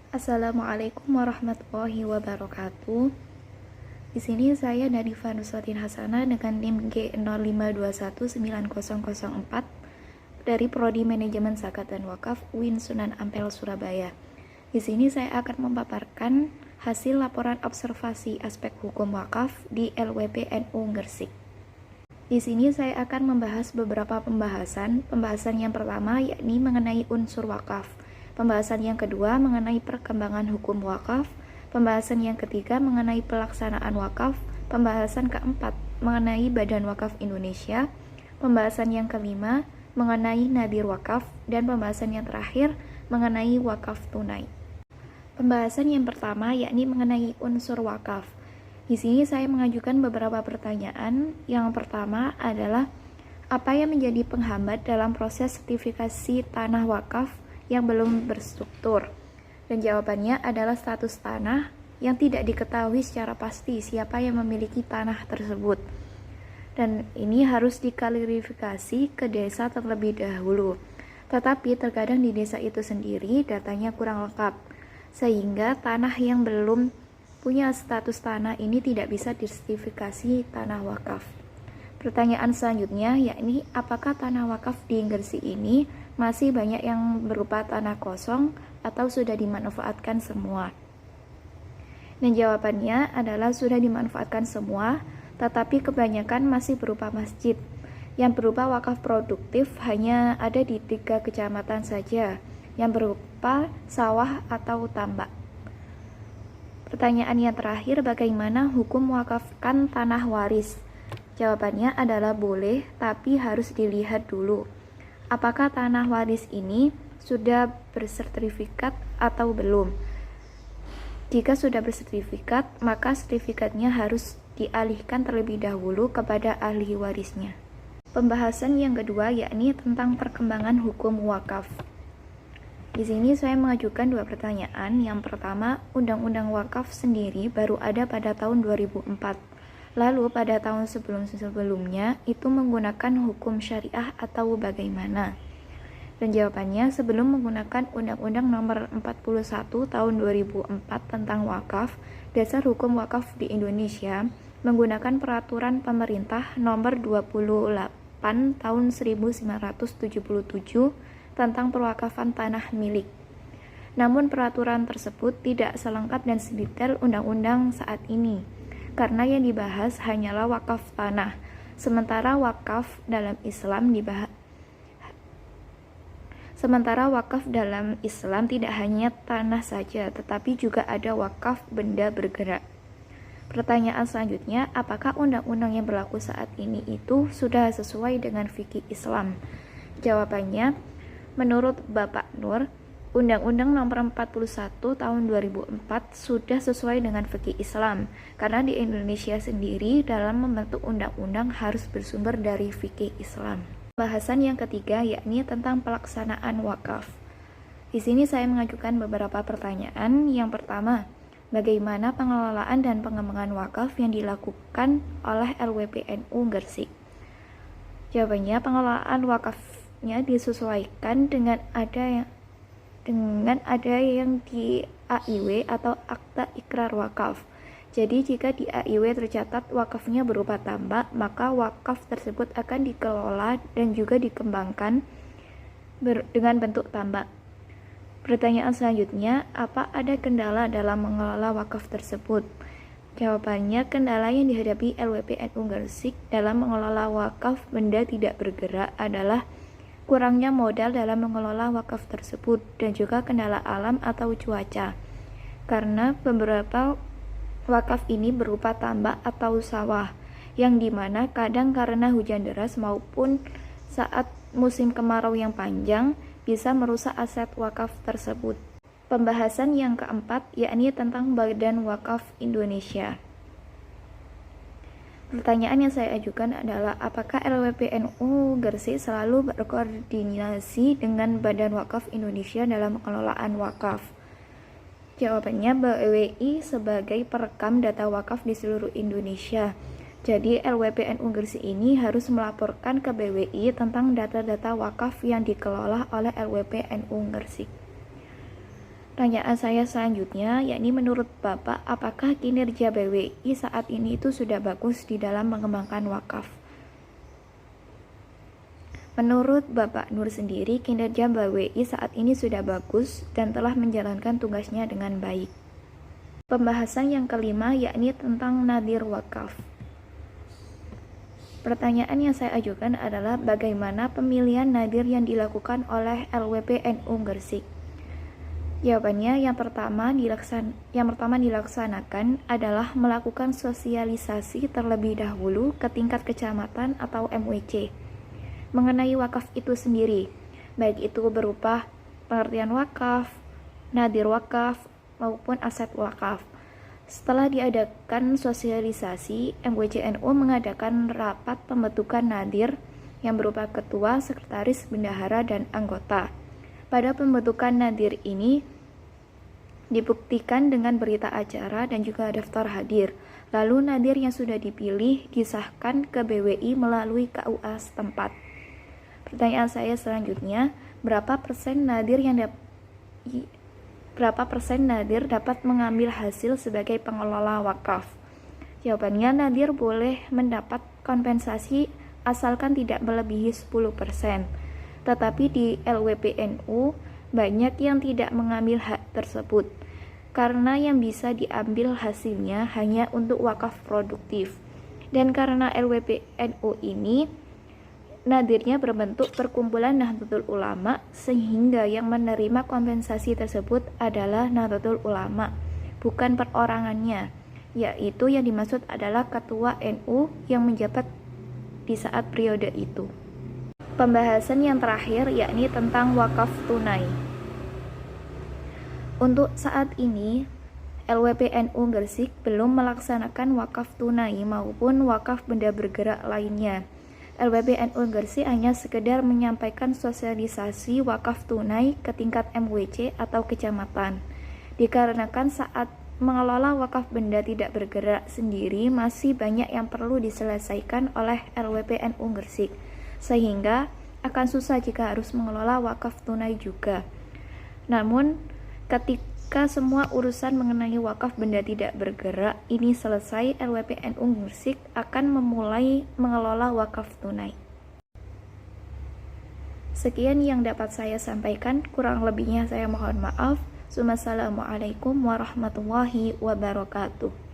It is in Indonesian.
Assalamualaikum warahmatullahi wabarakatuh. Di sini saya Nadifa Nusratin Hasanah dengan NIM G05219004 dari Prodi Manajemen Zakat dan Wakaf UIN Sunan Ampel Surabaya. Di sini saya akan memaparkan hasil laporan observasi aspek hukum wakaf di LWP NU Gresik. Di sini saya akan membahas beberapa pembahasan. Pembahasan yang pertama yakni mengenai unsur wakaf. Pembahasan yang kedua mengenai perkembangan hukum wakaf. Pembahasan yang ketiga mengenai pelaksanaan wakaf. Pembahasan keempat mengenai Badan Wakaf Indonesia. Pembahasan yang kelima mengenai nadir wakaf. Dan pembahasan yang terakhir mengenai wakaf tunai. Pembahasan yang pertama yakni mengenai unsur wakaf. Di sini saya mengajukan beberapa pertanyaan. Yang pertama adalah apa yang menjadi penghambat dalam proses sertifikasi tanah wakaf yang belum berstruktur? Dan jawabannya adalah status tanah yang tidak diketahui secara pasti siapa yang memiliki tanah tersebut. Dan ini harus diklarifikasi ke desa terlebih dahulu. Tetapi terkadang di desa itu sendiri datanya kurang lengkap, sehingga tanah yang belum punya status tanah ini tidak bisa disertifikasi tanah wakaf. Pertanyaan selanjutnya yakni apakah tanah wakaf di Gresik ini masih banyak yang berupa tanah kosong atau sudah dimanfaatkan semua? Dan jawabannya adalah sudah dimanfaatkan semua, tetapi kebanyakan masih berupa masjid. Yang berupa wakaf produktif hanya ada di 3 kecamatan saja, yang berupa sawah atau tambak. Pertanyaan yang terakhir, bagaimana hukum mewakafkan tanah waris? Jawabannya adalah boleh, tapi harus dilihat dulu apakah tanah waris ini sudah bersertifikat atau belum. Jika sudah bersertifikat, maka sertifikatnya harus dialihkan terlebih dahulu kepada ahli warisnya. Pembahasan yang kedua yakni tentang perkembangan hukum wakaf. Di sini saya mengajukan 2 pertanyaan. Yang pertama, Undang-Undang Wakaf sendiri baru ada pada tahun 2004. Lalu pada tahun sebelum-sebelumnya itu menggunakan hukum syariah atau bagaimana? Dan jawabannya, sebelum menggunakan Undang-Undang Nomor 41 Tahun 2004 tentang wakaf, dasar hukum wakaf di Indonesia menggunakan Peraturan Pemerintah Nomor 28 Tahun 1977 tentang perwakafan tanah milik. Namun peraturan tersebut tidak selengkap dan sedetail undang-undang saat ini, karena yang dibahas hanyalah wakaf tanah, sementara wakaf dalam Islam tidak hanya tanah saja, tetapi juga ada wakaf benda bergerak. Pertanyaan selanjutnya, apakah undang-undang yang berlaku saat ini itu sudah sesuai dengan fikih Islam? Jawabannya, menurut Bapak Nur, Undang-Undang Nomor 41 Tahun 2004 sudah sesuai dengan fikih Islam, karena di Indonesia sendiri dalam membentuk undang-undang harus bersumber dari fikih Islam. Bahasan yang ketiga yakni tentang pelaksanaan wakaf. Di sini saya mengajukan beberapa pertanyaan. Yang pertama, bagaimana pengelolaan dan pengembangan wakaf yang dilakukan oleh LWP NU Gresik? Jawabannya, pengelolaan wakafnya disesuaikan dengan ada yang di AIW atau Akta Ikrar Wakaf. Jadi jika di AIW tercatat wakafnya berupa tambak, maka wakaf tersebut akan dikelola dan juga dikembangkan dengan bentuk tambak. Pertanyaan selanjutnya, apa ada kendala dalam mengelola wakaf tersebut? Jawabannya, kendala yang dihadapi LWP NU Gresik dalam mengelola wakaf benda tidak bergerak adalah kurangnya modal dalam mengelola wakaf tersebut dan juga kendala alam atau cuaca, karena beberapa wakaf ini berupa tambak atau sawah, yang dimana kadang karena hujan deras maupun saat musim kemarau yang panjang bisa merusak aset wakaf tersebut. Pembahasan yang keempat yakni tentang Badan Wakaf Indonesia. Pertanyaan yang saya ajukan adalah apakah LWP NU Gresik selalu berkoordinasi dengan Badan Wakaf Indonesia dalam pengelolaan wakaf? Jawabannya, BWI sebagai perekam data wakaf di seluruh Indonesia. Jadi LWP NU Gresik ini harus melaporkan ke BWI tentang data-data wakaf yang dikelola oleh LWP NU Gresik. Pertanyaan saya selanjutnya, yakni menurut Bapak, apakah kinerja BWI saat ini itu sudah bagus di dalam mengembangkan wakaf? Menurut Bapak Nur sendiri, kinerja BWI saat ini sudah bagus dan telah menjalankan tugasnya dengan baik. Pembahasan yang kelima, yakni tentang nadir wakaf. Pertanyaan yang saya ajukan adalah bagaimana pemilihan nadir yang dilakukan oleh LWP NU Gresik? Jawabannya, yang pertama dilaksanakan adalah melakukan sosialisasi terlebih dahulu ke tingkat kecamatan atau MWC mengenai wakaf itu sendiri, baik itu berupa pengertian wakaf, nadir wakaf, maupun aset wakaf. Setelah diadakan sosialisasi, MWC NU mengadakan rapat pembentukan nadir yang berupa ketua, sekretaris, bendahara, dan anggota. Pada pembentukan nadir ini dibuktikan dengan berita acara dan juga daftar hadir. Lalu nadir yang sudah dipilih disahkan ke BWI melalui KUA setempat. Pertanyaan saya selanjutnya, berapa persen nadir dapat mengambil hasil sebagai pengelola wakaf? Jawabannya, nadir boleh mendapat kompensasi asalkan tidak melebihi 10%. Tetapi di LWPNU banyak yang tidak mengambil hak tersebut, karena yang bisa diambil hasilnya hanya untuk wakaf produktif. Dan karena LWPNU ini nadirnya berbentuk perkumpulan Nahdlatul Ulama, sehingga yang menerima kompensasi tersebut adalah Nahdlatul Ulama, bukan perorangannya, yaitu yang dimaksud adalah ketua NU yang menjabat di saat periode itu. Pembahasan yang terakhir yakni tentang wakaf tunai. Untuk saat ini, LWPNU Gresik belum melaksanakan wakaf tunai maupun wakaf benda bergerak lainnya. LWPNU Gresik hanya sekedar menyampaikan sosialisasi wakaf tunai ke tingkat MWC atau kecamatan. Dikarenakan saat mengelola wakaf benda tidak bergerak sendiri masih banyak yang perlu diselesaikan oleh LWPNU Gresik, sehingga akan susah jika harus mengelola wakaf tunai juga. Namun, ketika semua urusan mengenai wakaf benda tidak bergerak ini selesai, LWPNU Gresik akan memulai mengelola wakaf tunai. Sekian yang dapat saya sampaikan, kurang lebihnya saya mohon maaf. Wassalamualaikum warahmatullahi wabarakatuh.